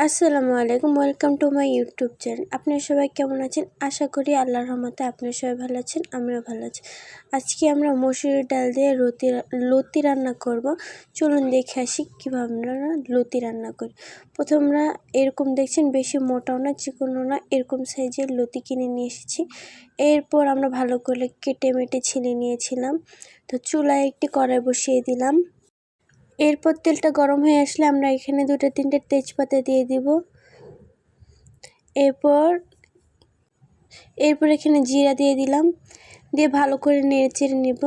আসসালামু আলাইকুম, welcome to my YouTube channel. আপনারা সবাই কেমন আছেন? আশা করি আল্লাহর রহমতে আপনারা সবাই ভালো আছেন, আমরাও ভালো আছি। আজকে আমরা মসুরির ডাল দিয়ে লতি রান্না করব। চলুন দেখে আসি কীভাবে আমরা লতি রান্না করি। প্রথমে আমরা এরকম দেখছেন, বেশি মোটাও না চিকনও না, এরকম সাইজের লতি কিনে নিয়ে এসেছি। এরপর আমরা ভালো করে কেটে মেটে ছিলে নিয়েছিলাম। তো চুলায় একটি কড়াই বসিয়ে দিলাম। এরপর তেলটা গরম হয়ে আসলে আমরা এখানে 2-3টে তেজপাতা দিয়ে দিব। এরপর এখানে জিরা দিয়ে দিলাম, দিয়ে ভালো করে নেড়েচেড়ে নিব।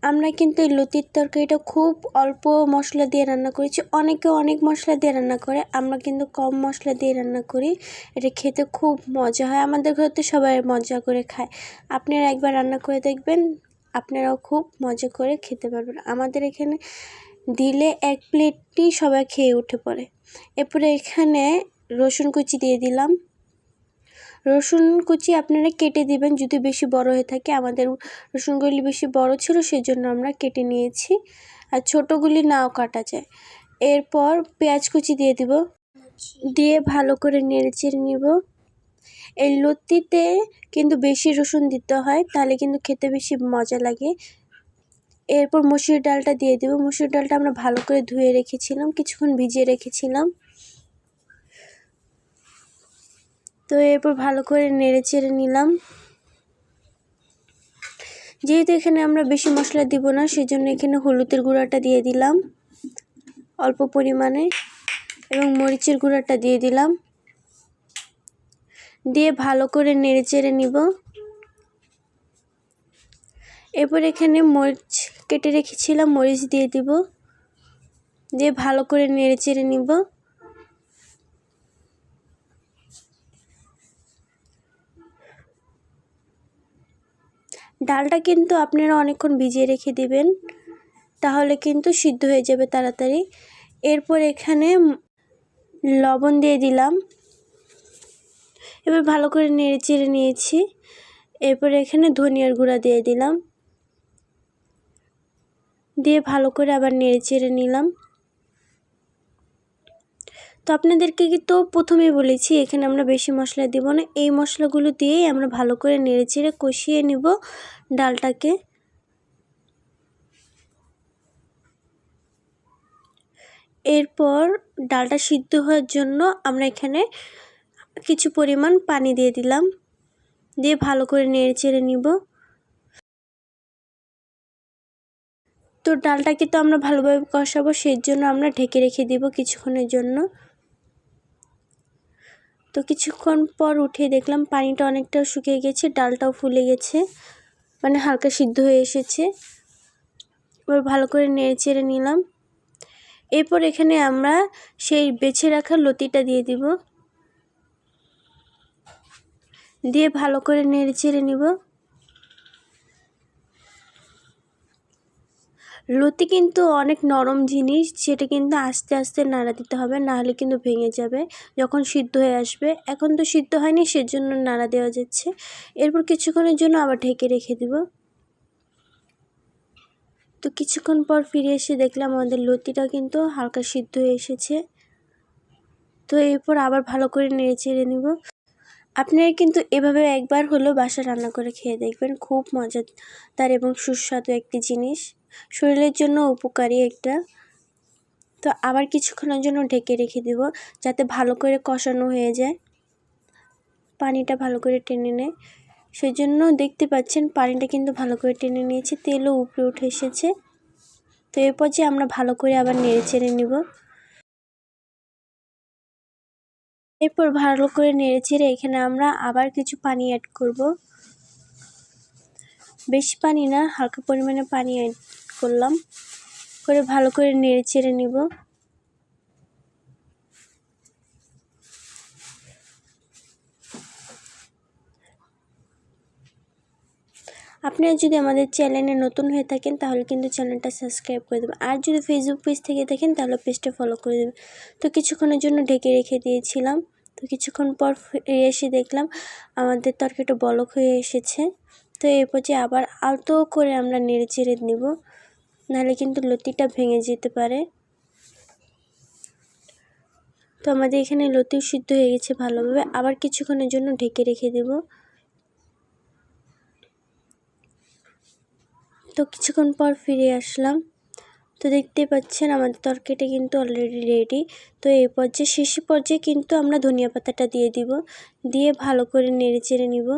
আমরা কিন্তু এই লতির তরকারিটা খুব অল্প মশলা দিয়ে রান্না করেছি। অনেকে অনেক মশলা দিয়ে রান্না করে, আমরা কিন্তু কম মশলা দিয়ে রান্না করি। এটা খেতে খুব মজা হয়, আমাদের ঘরে সবাই মজা করে খায়। আপনারা একবার রান্না করে দেখবেন, আপনারাও খুব মজা করে খেতে পারবেন। আমাদের এখানে দিলে 1 প্লেটই সবাই খেয়ে উঠে পড়ে। এরপরে এখানে রসুন কুচি দিয়ে দিলাম। রসুন কুচি আপনারা কেটে দিবেন যদি বেশি বড় হয়ে থাকে। আমাদের রসুনগুলি বেশি বড় ছিল, সেজন্য আমরা কেটে নিয়েছি, আর ছোটোগুলি নাও কাটা যায়। এরপর পেঁয়াজ কুচি দিয়ে দিব, দিয়ে ভালো করে নেড়েচেড়ে নিব। এই লতিতে কিন্তু বেশি রসুন দিতে হয়, তাহলে কিন্তু খেতে বেশি মজা লাগে। এরপর মসুর ডালটা দিয়ে দেব। মসুর ডালটা আমরা ভালো করে ধুয়ে রেখেছিলাম, কিছুক্ষণ ভিজিয়ে রেখেছিলাম। তো এরপর ভালো করে নেড়েচেড়ে নিলাম। যেহেতু এখানে আমরা বেশি মশলা দিব না, সেজন্য এখানে হলুদের গুঁড়াটা দিয়ে দিলাম অল্প পরিমাণে, এবং মরিচের গুঁড়াটা দিয়ে দিলাম। দিয়ে ভালো করে নেড়েচেড়ে নিব। এরপর এখানে মরিচ কেটে রেখেছিলাম, মরিচ দিয়ে দিব, দিয়ে ভালো করে নেড়েচেড়ে নিব। ডালটা কিন্তু আপনারা অনেকক্ষণ ভিজিয়ে রেখে দিবেন, তাহলে কিন্তু সিদ্ধ হয়ে যাবে তাড়াতাড়ি। এরপর এখানে লবণ দিয়ে দিলাম, এবার ভালো করে নেড়েচেড়ে নিয়েছি। এরপর এখানে ধনিয়ার গুঁড়া দিয়ে দিলাম, দিয়ে ভালো করে আবার নেড়েচেড়ে নিলাম। তো আপনাদেরকে তো প্রথমেই বলেছি এখানে আমরা বেশি মশলা দিব না, এই মশলাগুলো দিয়েই আমরা ভালো করে নেড়েচেড়ে কষিয়ে নিব ডালটাকে। এরপর ডালটা সিদ্ধ হওয়ার জন্য আমরা এখানে কিছু পরিমাণ পানি দিয়ে দিলাম, দিয়ে ভালো করে নেড়েচেড়ে নিব। তো ডালটাকে তো আমরা ভালোভাবে কষাবো, সেই জন্য আমরা ঢেকে রেখে দিব কিছুক্ষণের জন্য। তো কিছুক্ষণ পর উঠে দেখলাম পানিটা অনেকটা শুকিয়ে গেছে, ডালটাও ফুলে গেছে, মানে হালকা সিদ্ধ হয়ে এসেছে। এবার ভালো করে নেড়েচেড়ে নিলাম। এরপর এখানে আমরা সেই বেছে রাখা লতিটা দিয়ে দিব, দিয়ে ভালো করে নেড়েচেড়ে নিব। লতি কিন্তু অনেক নরম জিনিস, সেটা কিন্তু আস্তে আস্তে নাড়া দিতে হবে, নাহলে কিন্তু ভেঙে যাবে যখন সিদ্ধ হয়ে আসবে। এখন তো সিদ্ধ হয়নি, সেজন্য নাড়া দেওয়া যাচ্ছে। এরপর কিছুক্ষণের জন্য আবার ঢেকে রেখে দিব। তো কিছুক্ষণ পর ফিরে এসে দেখলাম আমাদের লতিটা কিন্তু হালকা সিদ্ধ হয়ে এসেছে। তো এরপর আবার ভালো করে নেড়েচেড়ে নিব। আপনারা কিন্তু এভাবে একবার হলেও বাসায় রান্না করে খেয়ে দেখবেন, খুব মজাদার এবং সুস্বাদু একটি জিনিস, শরীরের জন্য উপকারী একটা। তো আবার কিছুক্ষণের জন্য ঢেকে রেখে দেব, যাতে ভালো করে কষানো হয়ে যায়, পানিটা ভালো করে টেনে নেয়। সেই জন্য দেখতে পাচ্ছেন পানিটা কিন্তু ভালো করে টেনে নিয়েছে, তেলও উপরে উঠে এসেছে। তো এরপর যে আমরা ভালো করে আবার নেড়েচেড়ে নিব। এরপর ভালো করে নেড়েচেড়ে এখানে আমরা আবার কিছু পানি অ্যাড করব, বেশি পানি না, হালকা পরিমাণে পানি অ্যাড করলাম, করে ভালো করে নেড়েচেড়ে নিব। আপনারা যদি আমাদের চ্যানেলে নতুন হয়ে থাকেন তাহলে কিন্তু চ্যানেলটা সাবস্ক্রাইব করে দেবেন, আর যদি ফেসবুক পেজ থেকে দেখেন তাহলে পেজটা ফলো করে দেবেন। তো কিছুক্ষণের জন্য ঢেকে রেখে দিয়েছিলাম। তো কিছুক্ষণ পর ফিরে এসে দেখলাম আমাদের তরকারিটা বলক হয়ে এসেছে। তো এরপর যে আবার আলতো করে আমরা নেড়েচেড়ে নেব, নাহলে কিন্তু লতিটা ভেঙে যেতে পারে। তো আমাদের এখানে লতিও সিদ্ধ হয়ে গেছে ভালোভাবে। আবার কিছুক্ষণের জন্য ঢেকে রেখে দেব। তো কিছুক্ষণ পর ফিরে আসলাম। তো দেখতে পাচ্ছেন আমাদের তরকারিটা কিন্তু অলরেডি রেডি। তো এই পর্যায়ে শেষ পর্যায়ে কিন্তু আমরা ধনিয়া পাতাটা দিয়ে দিব, দিয়ে ভালো করে নেড়ে চেড়ে নিব।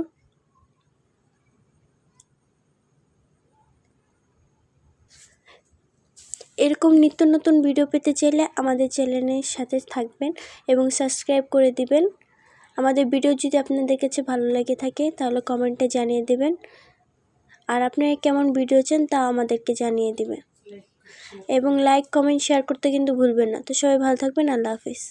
এরকম নিত্য নতুন ভিডিও পেতে চাইলে আমাদের চ্যানেলের সাথে থাকবেন এবং সাবস্ক্রাইব করে দিবেন। আমাদের ভিডিও যদি আপনাদের কাছে ভালো লেগে থাকে তাহলে কমেন্টে জানিয়ে দেবেন, আর আপনারা কেমন ভিডিও চান তা আমাদেরকে জানিয়ে দিবেন, এবং লাইক কমেন্ট শেয়ার করতে কিন্তু ভুলবেন না। তো সবাই ভালো থাকবেন। আল্লাহ হাফিজ।